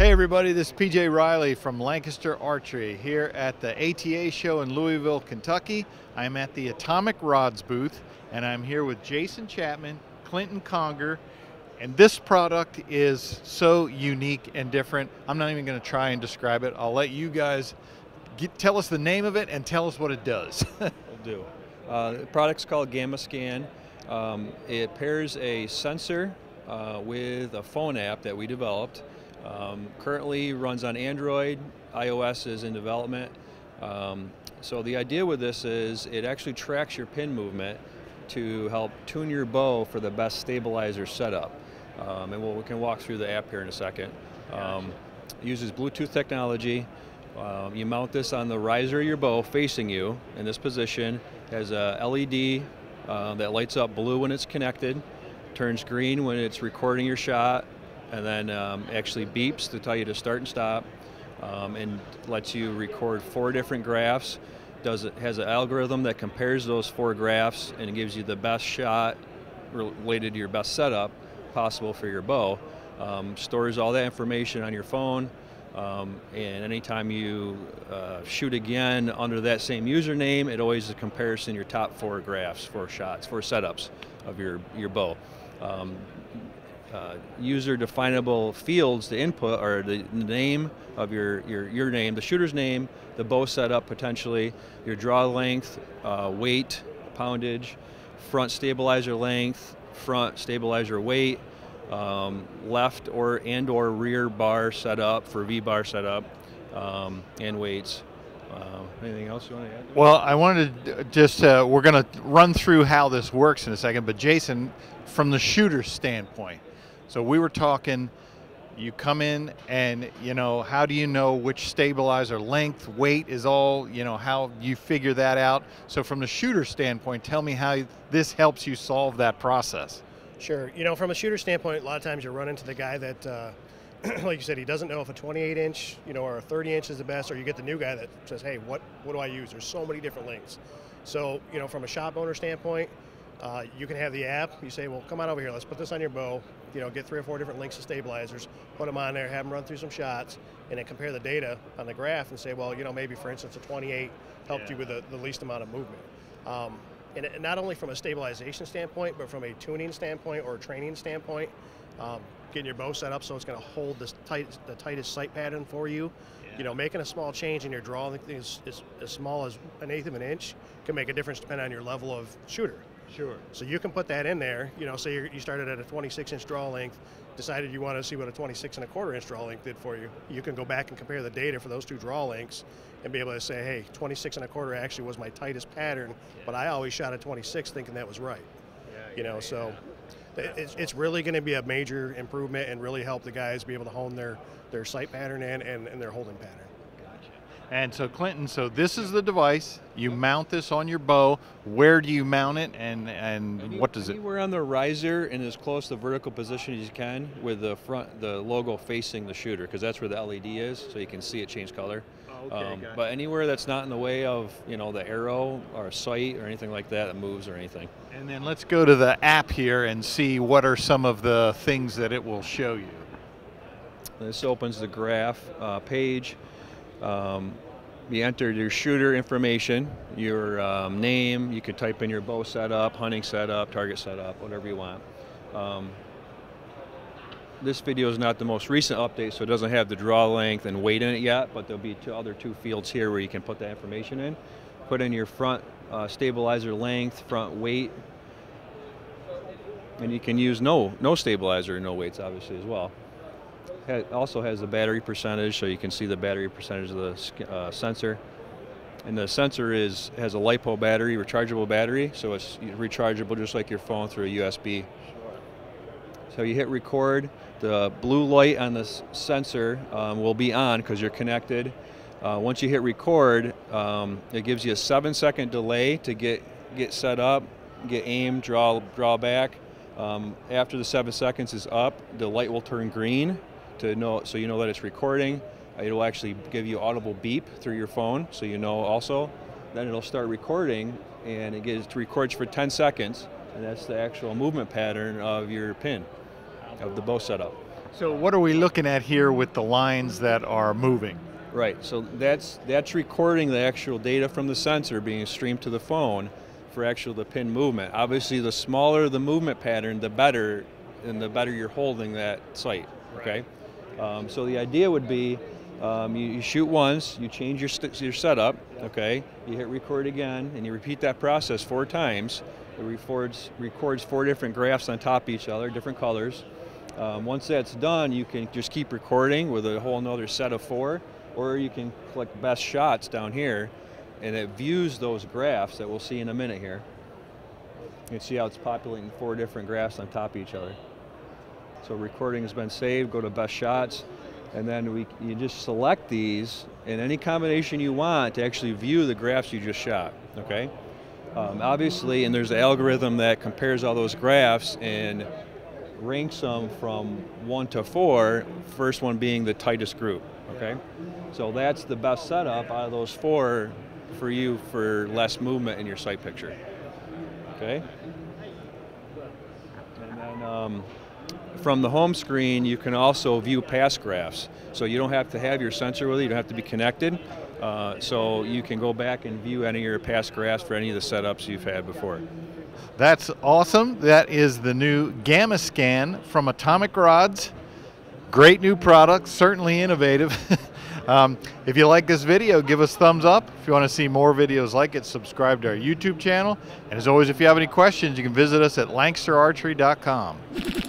Hey everybody, this is PJ Riley from Lancaster Archery here at the ATA show in Louisville, Kentucky. I'm at the Atomic Rods booth and I'm here with Jason Chapman, Clinton Conger, and this product is so unique and different. I'm not even going to try and describe it. I'll let you guys tell us the name of it and tell us what it does. Will do. The product's called Gamma Scan. It pairs a sensor with a phone app that we developed. Currently runs on Android, iOS is in development. So the idea with this is it actually tracks your pin movement to help tune your bow for the best stabilizer setup. And we can walk through the app here in a second. It uses Bluetooth technology. You mount this on the riser of your bow facing you in this position. It has a LED that lights up blue when it's connected, turns green when it's recording your shot, and then actually beeps to tell you to start and stop, and lets you record 4 different graphs. Has an algorithm that compares those 4 graphs and gives you the best shot related to your best setup possible for your bow. Stores all that information on your phone, and anytime you shoot again under that same username, it always compares in your top 4 graphs, 4 shots, 4 setups of your bow. User definable fields to input are the name of your name, the shooter's name, the bow setup potentially, your draw length, weight, poundage, front stabilizer length, front stabilizer weight, left or rear bar setup for V-bar setup, and weights. Anything else you want to add? Well, I wanted to just, we're going to run through how this works in a second, but Jason, from the shooter standpoint, so we were talking, you come in and, how do you know which stabilizer length, weight is all, how you figure that out? So from the shooter standpoint, tell me how this helps you solve that process. Sure. From a shooter standpoint, a lot of times you run into the guy that, like you said, he doesn't know if a 28-inch, or a 30-inch is the best, or you get the new guy that says, hey, what do I use? There's so many different lengths. So, from a shop owner standpoint, you can have the app. You say, well, come on over here. Let's put this on your bow. Get 3 or 4 different lengths of stabilizers, put them on there, have them run through some shots, and then compare the data on the graph and say, well, maybe, for instance, a 28 helped you with the least amount of movement. And not only from a stabilization standpoint, but from a tuning standpoint or a training standpoint, getting your bow set up so it's going to hold the tightest sight pattern for you. Making a small change in your draw length is as small as 1/8 of an inch can make a difference depending on your level of shooter. Sure. So you can put that in there. Say you started at a 26-inch draw length, decided you want to see what a 26.25-inch draw length did for you. You can go back and compare the data for those 2 draw lengths and be able to say, hey, 26.25 actually was my tightest pattern, but I always shot at 26 thinking that was right. So it's really going to be a major improvement and really help the guys be able to hone their sight pattern and their holding pattern. And so Clinton, so this is the device. You mount this on your bow. Where do you mount it, and what does it? Anywhere on the riser in as close to vertical position as you can, with the logo facing the shooter, because that's where the LED is, so you can see it change color. Oh, okay, but anywhere that's not in the way of the arrow or sight or anything like that moves or anything. And then let's go to the app here and see what are some of the things that it will show you. This opens the graph page. You enter your shooter information, your name. You could type in your bow setup, hunting setup, target setup, whatever you want. This video is not the most recent update, so it doesn't have the draw length and weight in it yet, but there'll be 2 fields here where you can put that information in. Put in your front stabilizer length, front weight, and you can use no stabilizer, no weights obviously as well. It also has the battery percentage, so you can see the battery percentage of the sensor. And the sensor has a LiPo battery, rechargeable battery, so it's rechargeable just like your phone through a USB. So you hit record, the blue light on the sensor will be on because you're connected. Once you hit record, it gives you a 7-second delay to get set up, get aim, draw back. After the 7 seconds is up, the light will turn green so you know that it's recording. It will actually give you audible beep through your phone, so you know also. Then it'll start recording, and it records for 10 seconds, and that's the actual movement pattern of your pin, of the bow setup. So what are we looking at here with the lines that are moving? Right, so that's recording the actual data from the sensor being streamed to the phone for the pin movement. Obviously, the smaller the movement pattern, the better, and the better you're holding that sight, okay? So the idea would be you shoot once, you change your setup, okay? You hit record again, and you repeat that process 4 times. It records 4 different graphs on top of each other, different colors. Once that's done, you can just keep recording with a whole another set of 4, or you can click best shots down here, and it views those graphs that we'll see in a minute here. You can see how it's populating 4 different graphs on top of each other. So recording has been saved, go to best shots, and then you just select these in any combination you want to actually view the graphs you just shot, okay? Obviously, and there's an algorithm that compares all those graphs and ranks them from 1 to 4, first one being the tightest group, okay? So that's the best setup out of those 4 for you for less movement in your sight picture, okay? And then from the home screen, you can also view past graphs. So you don't have to have your sensor with you, you don't have to be connected. So you can go back and view any of your past graphs for any of the setups you've had before. That's awesome. That is the new Gamma Scan from Atomic Rods. Great new product, certainly innovative. If you like this video, give us a thumbs up. If you want to see more videos like it, subscribe to our YouTube channel. And as always, if you have any questions, you can visit us at lancasterarchery.com.